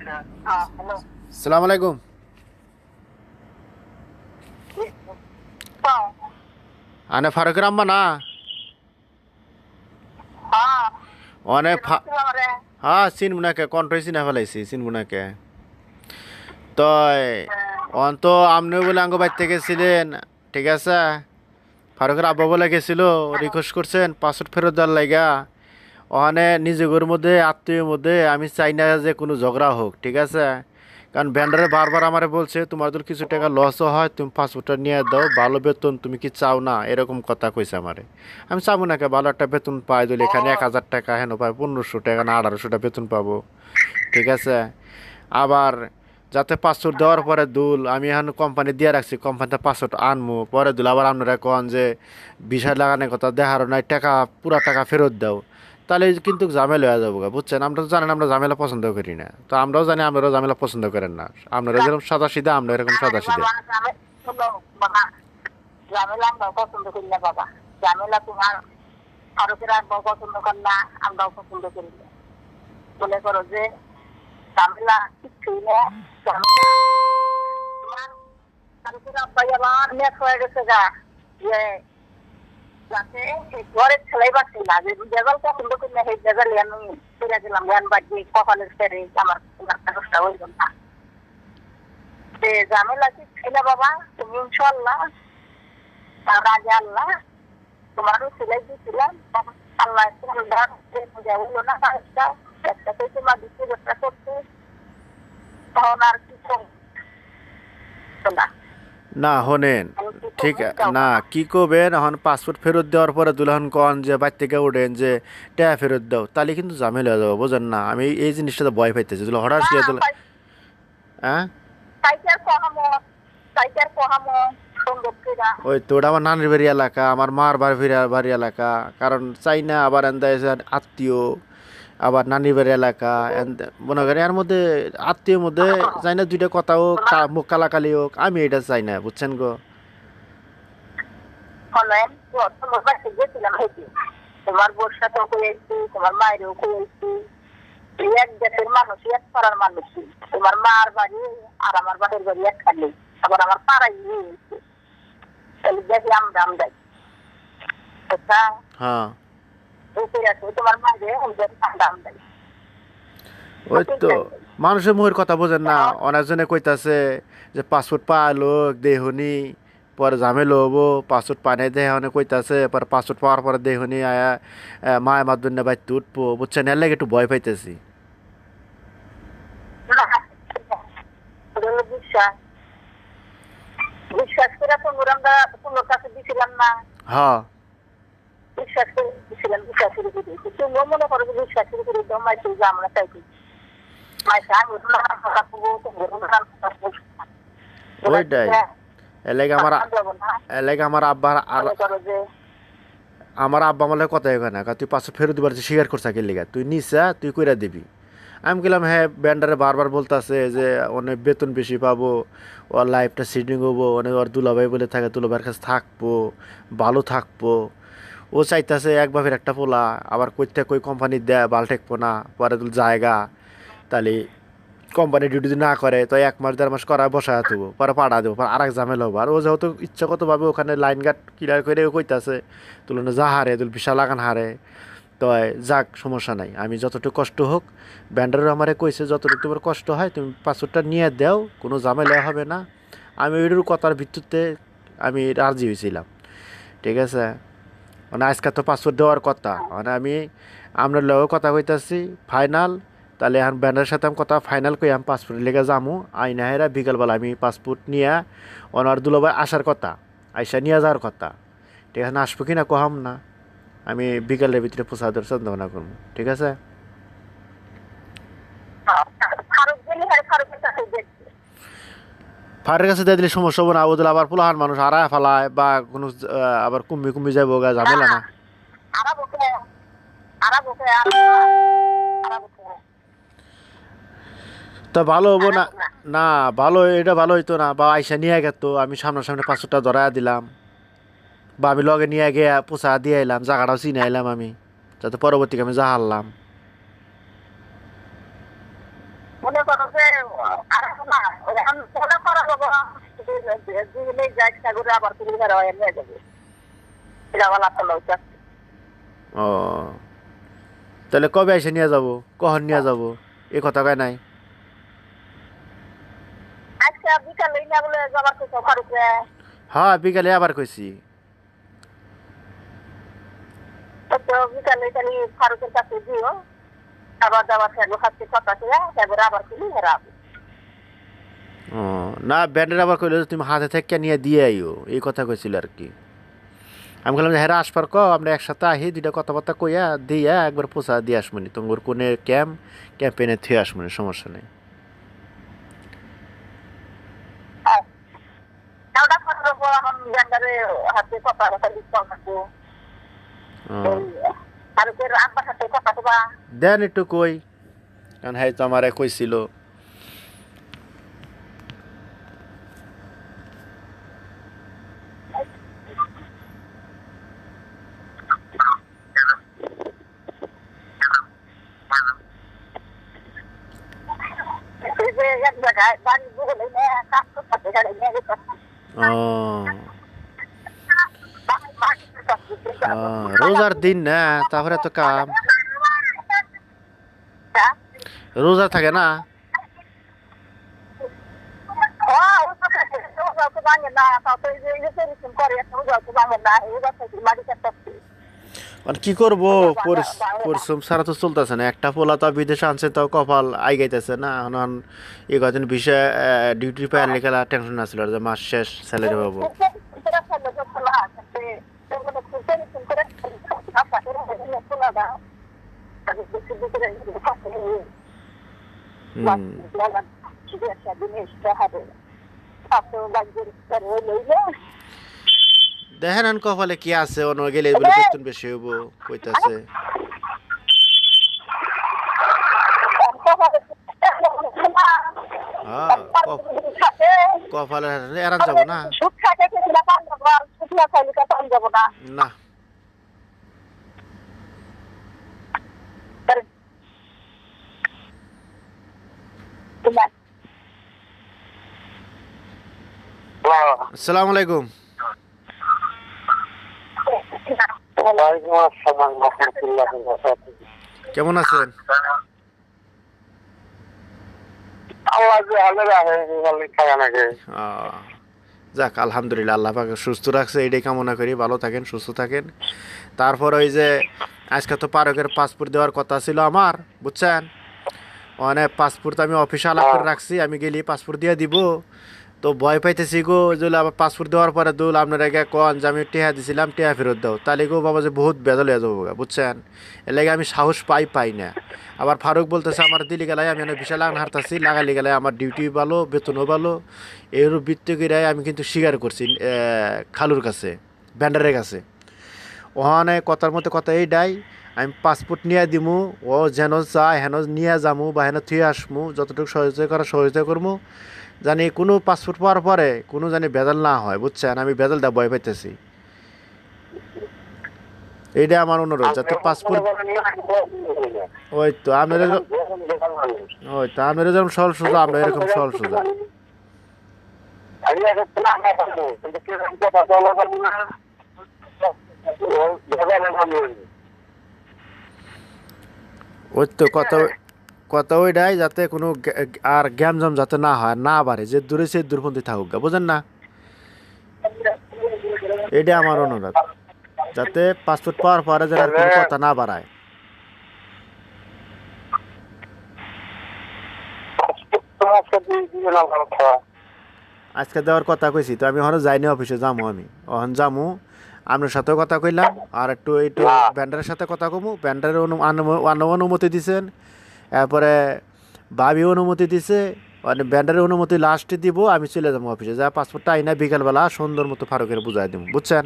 Hello. সালাম আলাইকুম। হ্যাঁ। আনে ফারুকের আম্মা না? হ্যাঁ। অনে চিনছি আমারে। হ্যাঁ চিনমুনাকে কন্ট্রই চিনা ফেলাইছি চিনমুনাকে। তয় হ্যাঁ। অন তো আপনিও বলে আঙ্গ বাড়িতে গেছিলেন, ঠিক আছে? ফারুকের আব্বা বলে গেছিল, রিকোয়েস্ট করছেন পাসপোর্ট ফেরত দেওয়ার লাইগা। ওখানে নিজেদের মধ্যে আত্মীয়ের মধ্যে আমি চাই না যে কোনো ঝগড়া হোক, ঠিক আছে? কারণ ভ্যান্ডারে বারবার আমারে বলছে তোমার যদি কিছু টাকা লসও হয় তুমি পাসপোর্টটা নিয়ে দাও, ভালো বেতন তুমি কি চাও না, এরকম কথা কইছে আমারে। আমি চাবো না কে, ভালো একটা বেতন পাই দিলে এখানে 1,000 টাকা, হেন পাই 1500 টাকা না 1800 টাকা বেতন পাবো, ঠিক আছে? আবার যাতে পাসপোর্ট দেওয়ার পরে দুল আমি এখন কোম্পানি দিয়ে রাখছি, কোম্পানিতে পাসপোর্ট আনমু পরে দুল আবার আপনারা কন যে বিষয় লাগানোর কথা দেখারও নাই, টাকা পুরা টাকা ফেরত দাও, তাহলে কিন্তু ঝামেলা হয়ে যাবো গা, বুঝছেন? আমরা তো জানেন আমরা ঝামেলা পছন্দ করি না, তো আমরাও জানি আপনারাও ঝামেলা পছন্দ করেন না। আপনারা যেরকম সাদা সিধা আমরা এরকম সাদা আরে সিধা। বাবা, শোনো বাবা, ঝামেলা আমরাও পছন্দ করি না বাবা। ঝামেলা তোমার ফারুকের আব্বাও পছন্দ করে না, আমরাও পছন্দ করি না। মনে করো যে ঝামেলা কিচ্ছুই না। ঝামেলা তোমার ফারুকের আব্বাই আবার নেট হয়ে গেছে গা, যে যাতে এই ঘরের ছেলেই পাচ্ছি না, যে রেজাল পছন্দ করি না সেই রেজাল্ট আমি ফিরে গেলাম জ্ঞান বাড়ি কপালের ফেরে আমার কাগজটা হইল না। যে ঝামেলা কিচ্ছুই না বাবা, তুমি ইনশাল্লাহ তার আগে আল্লাহ তোমারও সিলাই দিয়েছিলাম, আল্লাহ হইলো না কাজটা, একটা তো তোমার দ্বিতীয় একটা করতে, তখন আর কি না। না হনেন, ঠিক না কি করবেন এখন পাসপোর্ট ফেরত দেওয়ার পরে দুলহন কন যে বাড়ি থেকে উঠেন যে টাকা ফেরত দাও, তাহলে কিন্তু ঝামেলা হয়ে যাবো, বুঝেন না? আমি এই জিনিসটা ভয় পাইতেছি দুলো হঠাৎ গিয়ে দুলো। হ্যাঁ সাইকেল কহামো, সাইকেল কহামো সুন্দর করে। ওই তো ওটা আমার নানির বাড়ি এলাকা, আমার মার বাড়ি এলাকা, কারণ চাই না আবার এনদা এসে আত্মীয়, আবার নানির বাড়ি এলাকা মনে করেন এর মধ্যে আত্মীয়র মধ্যে চাই না দুইটা কথা হোক, মুখ কালাকালি হোক, আমি এটা চাই না, বুঝছেন গো? হলেন তোমার বাড়িতে গেছিলাম হেঁটে, তোমার বোর সাথেও করেছি, তোমার মায়েরও করেছি। এক দেশের মানুষ, এক পাড়ার মানুষ। তোমার মার বাড়ি আর আমার বাড়ির বাড়ি একখানে, আবার আমার পাড়াই নিয়েছি। তাহলে দেখি আমরা আমরাই আচ্ছা হ্যাঁ তোমার মাঝে ঠান্ডা আমরাই ওই তো মানুষের মুখের কথা বোঝেন না, অনেকজনে কইতাছে যে পাসপোর্ট পাইলো দেহনি পরে ঝামেলা হবো, পাসপোর্ট পাই নাই দেহ অনেক কইতাছে, পরে পাসপোর্ট পাওয়ার পরে দেহনি আয়া মায় মাধ্যমে বাড়িতে উঠবো, বুঝছেন? এর লাগে একটু ভয় পাইতেছি। বিশ্বাস বিশ্বাস করে তোমরা আমরা তোমার কাছে দিছিলাম না, হ্যাঁ বিশ্বাস করে দিছিলাম, বিশ্বাস করে দিয়েছি। তুমিও মনে করো যে বিশ্বাস করে করে দাও, মাইকে যে আমরা চাইছি মাইকে আমি কথা বলবো, ওইটাই এর লাগে আমার আব্বার আর মনে করো যে আমার আব্বা আমার কথা হয় না, তুই পাসপোর্ট ফেরত দিবার স্বীকার করছা কে লিগা, তুই নিসা তুই কইরা দিবি। আমি গেলাম হ্যাঁ, ব্যান্ডারে বারবার বলতেছে যে অনেক বেতন বেশি পাবো, ওর লাইফটা সেটিং হবো, অনেক ওর দুলাভাই বলে থাকে দুলাভাইয়ের কাছে থাকবো, ভালো থাকবো। ও চাইতেছে এক বাপের একটা পোলা, আবার কইতে কই কোম্পানি দেয় ভাল ঠেকবো না, পরে তুল জায়গা, তাহলে কোম্পানি ডিউটি যদি না করে তো 1 মাস 1.5 মাস করা বসায় দেবো, পরে পাঠা দেবো, পরে আর এক ঝামেলা হবো। আর ও যেহেতু ইচ্ছাগতভাবে ওখানে লাইন গার্ড ক্লিয়ার করে কইতাছে তুলনা যা হারে তুল বিশাল লাগান হারে, তো যাক সমস্যা নাই, আমি যতটুকু কষ্ট হোক, ব্যান্ডারও আমারে কইছে যতটুকু তোমার কষ্ট হয় তুমি পাসপোর্টটা নিয়ে দাও, কোনো ঝামেলা হবে না। আমি ওইটার কথার ভিত্তিতে আমি রাজি হয়েছিলাম, ঠিক আছে? মানে আজকে তো পাসপোর্ট দেওয়ার কথা, মানে আমি আপনার লগেও কথা কইতাছি ফাইনাল, তাহলে এখন ব্যান্ডারের সাথে আমি কথা ফাইনাল করি, আমি পাসপোর্ট লেগে যামু আইনা হেরা বিকালবেলা আমি পাসপোর্ট নিয়ে ওনার দুলাভাই আসার কথা, আইসা নিয়ে যাওয়ার কথা, ঠিক আছে? না আসবো কি না কহাম না, আমি বিকালের ভিতরে পৌঁছা দেওয়ার চিন্তা ভাবনা করবো, ঠিক আছে? ফারুক গেলে ফারুকের কাছে দেখছি। ফারের কাছে দিয়ে দিলে সমস্যা হবো না, ওদের আবার পোলাহান মানুষ হারায় ফেলায় বা কোনো আবার কুম্বি কুম্বি যাবো গা, ঝামেলা না। আরাবকে আরাবকে আরাবকে তা ভালো হবো না? না ভালো, এটা ভালো হইতো না, বা আইসা নিয়ে গেত আমি সামনাসামনি পাঁচশোটা ধরাইয়া দিলাম, বা আমি লগে নিয়ে গিয়ে পোষা দিয়ে এলাম, জায়গাটাও চিনে এলাম আমি, যাতে পরবর্তীকে আমি যা হারলাম। মনে করো যে আর না এখন মনে করা যাবো দিলে যাই সাগরে আবার তুমি ঘরে হয়ে নিয়ে যাবে এটা বলা তো লোক ও তাহলে কবে এসে নিয়ে যাব কখন নিয়ে যাব এই কথা কয় নাই আজকে বিকালে না বলে যাবার কিছু ফারুকে হ্যাঁ বিকালে আবার কইছি তো বিকালে খালি ফারুকের কাছে দিও আবার যাবার সাগর কাছে কথা ছিল সাগরে আবার তুমি হেরাবে ও না ব্যান্ডের আবার কইলো যে তুমি হাতে থেকে নিয়ে দিয়ে আইও এই কথা কইছিল আর কি আমি বললাম যে হ্যাঁ আসবার ক আমরা একসাথে আহি দুইটা কথাবার্তা কইয়া দিয়া একবার পোষা দিয়ে আসমনি তোমার কোনে ক্যাম্পেনে থুয়ে আসমনি সমস্যা নেই ওটা কথা বলবো এখন ব্যান্ডারে হাতে কথা কথা দিতে হবে ফারুকের আব্বার সাথে কথা বলবা দেন একটু কই কারণ হ্যাঁ তো আমার কইছিল এক জায়গায় বাড়ি বুঝলে কাজ করতে গাড়ি নিয়ে গেছে রোজার দিন না তারপরে তো কাম রোজা থাকে না মানে কি করবো পরিশ্রম ছাড়া তো চলতেছে না একটা পোলা তো বিদেশে আনছে তাও কপাল আইগাইতেছে না এখন এই কদিন বিষয়ে ডিউটি পাওয়ার লেখা টেনশন আসছিল যে মাস শেষ স্যালারি পাবো দেখেন কপালে কি আছে অন্য গেলে বলে বেতন বেশি হইব কইতাছে কপালে এরান যাব না না আসসালামু আলাইকুম কেমন আছেন যাক আলহামদুলিল্লাহ আল্লাহ পাক সুস্থ রাখছে এটাই কামনা করি ভালো থাকেন সুস্থ থাকেন তারপর ওই যে আজকে তো পারকের পাসপোর্ট দেওয়ার কথা ছিল আমার বুঝছেন মানে পাসপোর্ট আমি অফিসে আলাপ করে রাখছি আমি গেলি পাসপোর্ট দিয়ে দিব তো ভয় পাইতেছি গো যদি আবার পাসপোর্ট দেওয়ার পরে দুল আপনার আগে কন যে আমি টেহা দিছিলাম টেহা ফেরত দাও তাহলে গো বাবা যে বহুত বেদল হয়ে যাবো বুঝছেন এর লাগে আমি সাহস পাই না আবার ফারুক বলতেছে আমার দিলি গেলাই আমি বিশাল লাগান হারতাছি লাগালি গেলে আমার ডিউটি ভালো বেতনও ভালো এর বৃত্তি করে আমি কিন্তু স্বীকার করছি খালুর কাছে ব্যান্ডারের কাছে ওখানে কথার মধ্যে কথা এইটাই আমি পাসপোর্ট নিয়ে দিমু ও যেন চায় হেন নিয়ে যামু বা হেন থুয়ে আসমু যতটুকু সহযোগিতা করবো জানি কোনো পাসপোর্ট পাওয়ার পরে কোনো জানি বেজাল না হয় বুঝছেন আমি বেজালটা ভয় পাইতেছি এইটা আমার অনুরোধ যাতে পাসপোর্ট ওই তো আপনার যেমন সহল সোজা আমরা এরকম সহল সোজা ওই তো কথা ওইটাই যাতে কোনো আর গ্যামজাম যাতে না হয় না বাড়ে যে দূরে সে দূরপন্থী থাকুক বুঝেন না এটা আমার অনুরোধ যাতে পাসপোর্ট পাওয়ার পরে যেন আর কোনো কথা না বাড়ায় আজকে দেওয়ার কথা কইছি তো আমি ওখানে যাইনি অফিসে যাবো আমি ওখানে যাবো আপনার সাথেও কথা কইলাম আর একটু ব্যান্ডারের সাথে কথা কমু ব্যান্ডারের অনুমতি দিছেন এরপরে ভাবি অনুমতি দিছে মানে ব্যান্ডারের অনুমতি লাস্টে দিব আমি চলে যাবো অফিসে যা পাসপোর্টটা আইনা বিকালবেলা সুন্দর মতো ফারুকের বুঝাই দেবো বুঝছেন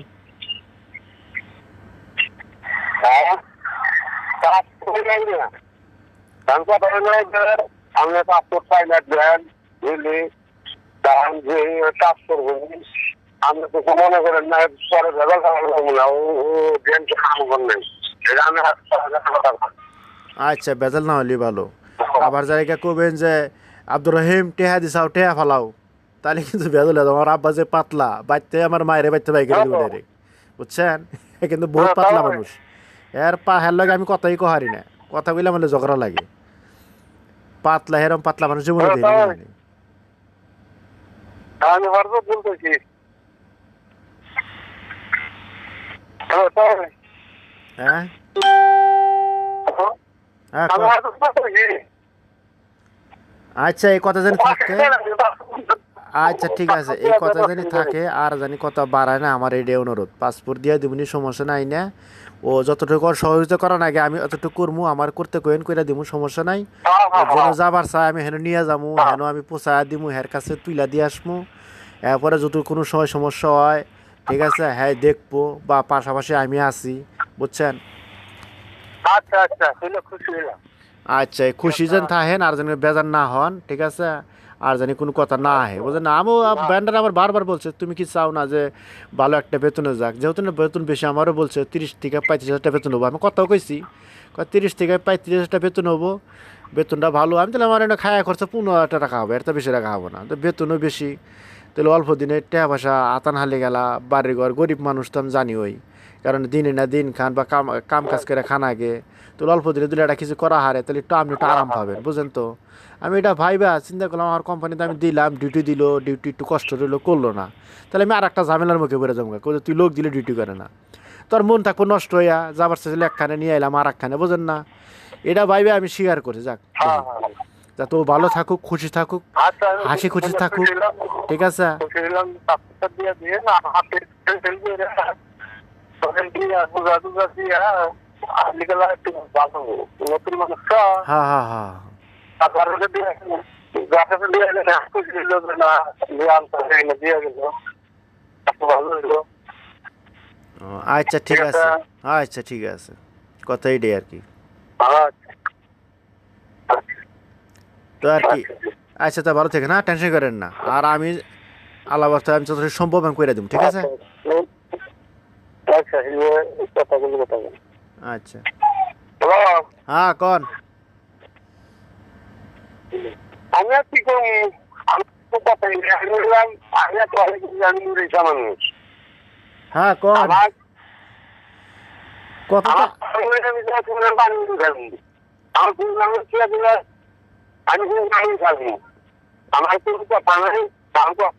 আপনি তো মনে করেন না পরে ভেজাল না ও কাম করেন আচ্ছা বেজাল না হলে ভালো আবার জায়গা কবেন যে আব্দুর রহিম টেহা দিছাও টেহা ফালাও, তাহলে কিন্তু বেদলে আমার আব্বা যে পাতলা বাইতে আমার মায়ের বাইতে বাইকে দেবো ডাইরেক্ট, বুঝছেন? এ কিন্তু বহুত পাতলা মানুষ, এর হের লগে আমি কথাই কহারি না, কথা কইলে আমার ঝগড়া লাগে। পাতলা হেরম পাতলা মানুষ জীবনে দেখিনি। আমি হরদত বলতেছি। হ্যাঁ হ্যাঁ আমি হরদত বলতেছি। আচ্ছা, এই কথা জানি থাকে। আচ্ছা ঠিক আছে, এই কথা জানি থাকে, আর জানি কথা বাড়ায় না, আমার এইটাই অনুরোধ। পাসপোর্ট দিয়ে দিবনি, সমস্যা নাই না। ও যতটুকু সহযোগিতা করার আগে আমি অতটুকু করবো, আমার করতে কোয়েন করে দিব, সমস্যা নাই। যেন যাবার চাই আমি হেন নিয়ে যাবো, হেন আমি পোষায় দিবো, হের কাছে তুইলা দিয়ে আসবো। এরপরে যদি কোনো সময় সমস্যা হয়, ঠিক আছে, হ্যাঁ দেখবো, বা পাশাপাশি আমি আছি, বুঝছেন? আচ্ছা আচ্ছা, হইলো, খুশি হইলাম। আচ্ছা, খুশি যেন থাকেন, আর যেন বেজার না হন, ঠিক আছে? আর জানি কোনো কথা না আহে, বুঝলেন না? আমিও ব্যান্ডার আমার বারবার বলছে তুমি কি চাও না যে ভালো একটা বেতনে যাক, যেহেতু না বেতন বেশি, আমারও বলছে 30 থেকে 35 হাজার টাকা বেতন হবো। আমি কথাও কইছি, 30 থেকে 35 হাজার টাকা বেতন হবো, বেতনটা ভালো। আমি তাহলে আমার এটা খায়া খরচা 15,000 টাকা হবে, এর তো বেশি টাকা হবো না, তো বেতনও বেশি, তাহলে অল্প দিনে টাকা পয়সা আতান হালে গেলা, বাড়ির ঘর গরিব মানুষ তো আমি জানি, ওই কারণ দিনে না দিন খান বা কাম কাজ করে খান আগে, তো অল্প দিনে দিলে এটা কিছু করা হারে, তাহলে একটু আপনি একটু আরাম পাবেন, বুঝেন তো? আমি এটা ভাইবা চিন্তা করলাম, আমার কোম্পানিতে আমি দিলাম, ডিউটি দিল, ডিউটি একটু কষ্ট রইলো, করলো না, তাহলে আমি আর একটা ঝামেলার মুখে বেড়ে যাবো, তুই লোক দিলে ডিউটি করে না, তোর মন থাকবো নষ্ট হইয়া, যাবার চাইলে একখানে নিয়ে এলাম আর একখানে, বুঝেন না? এটা ভাইবে আমি স্বীকার করি, যাক, যাতে ও ভালো থাকুক, খুশি থাকুক, আচ্ছা, হাসি খুশি থাকুক, ঠিক আছে? খুশি হইলাম। পাসপোর্ট দিয়ে দিয়ে না হাতে ফেলবে রে, তখন দিয়ে বুঝা টুজা দিয়ে আজকাল একটু ভালো নতুন মানুষ হ্যাঁ হ্যাঁ হ্যাঁ তারপরে দিয়ে গাছে দিয়ে না খুশি হইলো না, দিয়ে আনতে দিয়ে গেল, ভালো হইলো। ও, আচ্ছা ঠিক আছে, আচ্ছা ঠিক আছে, কথা এটাই আর কি, তো আর কি। আচ্ছা, তা ভালো থেকে না, টেনশন করেন না, আর আমি আলাদা আমি যতটুকু সম্ভব আমি করে দেবো, ঠিক আছে? আচ্ছা, কথা বলি, কথা বলি। আচ্ছা, হ্যালো, হ্যাঁ কন। আমি আর কি করি, আমি তো কথা বললাম, আমি তো অনেক জানি রেখা মানুষ। হ্যাঁ কন, আমার কথাটা আমি পানি খাবি, আমার কি আছে, আমি পানি খাবি, আমার কোনো কথা নাই, দাম কথা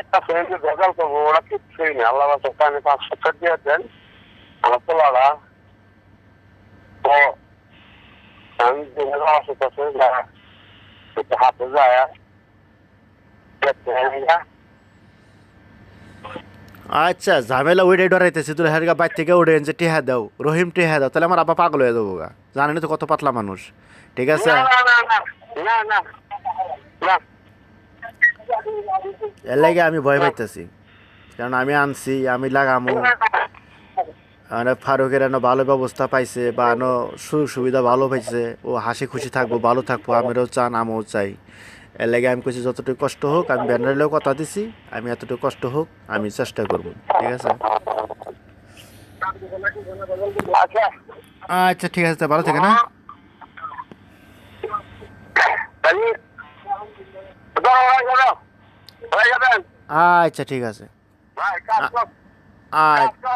একটা ফ্রেন্ডে ভেজাল করবো, ওরা কিছুই নেই, আল্লাহ আমি 500 দিয়ে দেন আমার তোলারা, তো আমি হাতে যায় আচ্ছা, ঝামেলা ওইটাই ডরাইতেছি, তুই হেরগা বাইর থেকে উঠেন যে টেহা দাও, রহিম টেহা দাও, তাহলে আমার আব্বা পাগল হয়ে যাবো গা, জানেন তো কত পাতলা মানুষ, ঠিক আছে? না না না, এর লাগে আমি ভয় পাইতেছি, কারণ আমি আনছি, আমি লাগামু, মানে ফারুকের এনে ভালো ব্যবস্থা পাইছে, বা এনো সুযোগ সুবিধা ভালো পাইছে, ও হাসি খুশি থাকবো, ভালো থাকবো, আমিও চান, আমিও চাই। এর লাগে আমি কইছি যতটুকু কষ্ট হোক, আমি ব্যানারেও কথা দিছি, আমি এতটুকু কষ্ট হোক আমি চেষ্টা করবো, ঠিক আছে? আচ্ছা আচ্ছা ঠিক আছে, তা ভালো থেকে না। আচ্ছা ঠিক আছে, ভাই কাজ আচ্ছা।